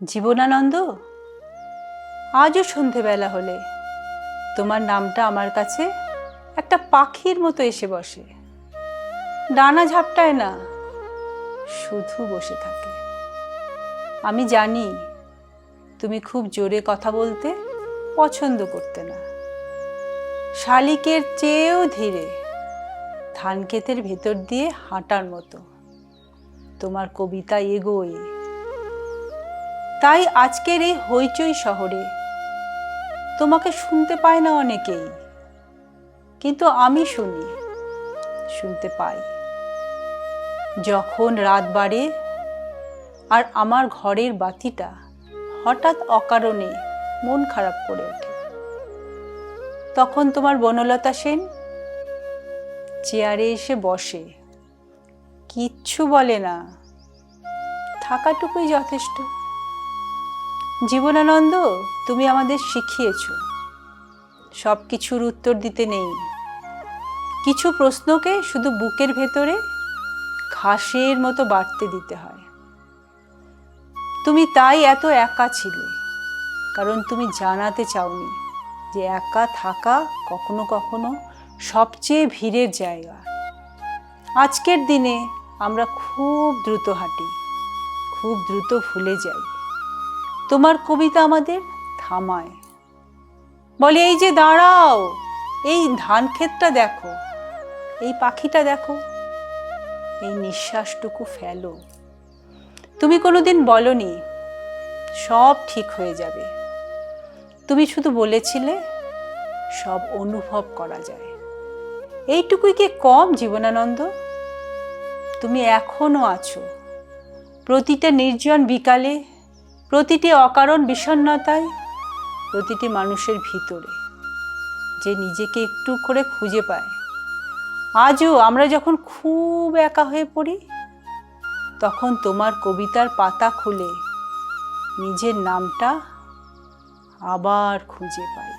জীবনানন্দ, আজও সন্ধেবেলা হলে তোমার নামটা আমার কাছে একটা পাখির মতো এসে বসে। ডানা ঝাপটায় না, শুধু বসে থাকে। আমি জানি তুমি খুব জোরে কথা বলতে পছন্দ করতে না। শালিকের চেয়েও ধীরে ধান ক্ষেতের ভেতর দিয়ে হাঁটার মতো তোমার কবিতা এগোয়। তাই আজকের এই হইচই শহরে তোমাকে শুনতে পায় না অনেকেই, কিন্তু আমি শুনতে পাই। যখন রাত বাড়ে আর আমার ঘরের বাতিটা হঠাৎ অকারণে মন খারাপ করে ওঠে, তখন তোমার বনলতা সেন চেয়ারে এসে বসে, কিচ্ছু বলে না, থাকাটুকুই যথেষ্ট। জীবনানন্দ, তুমি আমাদের শিখিয়েছ সব কিছুর উত্তর দিতে নেই, কিছু প্রশ্নকে শুধু বুকের ভেতরে ঘাসের মতো বাড়তে দিতে হয়। তুমি তাই এত একা ছিলে, কারণ তুমি জানাতে চাওনি যে একা থাকা কখনো কখনো সবচেয়ে ভিড়ের জায়গা। আজকের দিনে আমরা খুব দ্রুত হাঁটি, খুব দ্রুত ভুলে যাই। তোমার কবিতা আমাদের থামায়, বলে এই যে দাঁড়াও, এই ধান ক্ষেতটা দেখো, এই পাখিটা দেখো, এই নিঃশ্বাসটুকু ফেলো। তুমি কোনোদিন বলনি সব ঠিক হয়ে যাবে, তুমি শুধু বলেছিলে সব অনুভব করা যায়। এইটুকুই কি কম জীবনানন্দ? তুমি এখনো আছো প্রতিটা নির্জন বিকালে, প্রতিটি অকারণ বিষণ্ণতায়, প্রতিটি মানুষের ভিতরে যে নিজেকে একটু করে খুঁজে পায়। আজও আমরা যখন খুব একা হয়ে পড়ি, তখন তোমার কবিতার পাতা খুলে নিজের নামটা আবার খুঁজে পাই।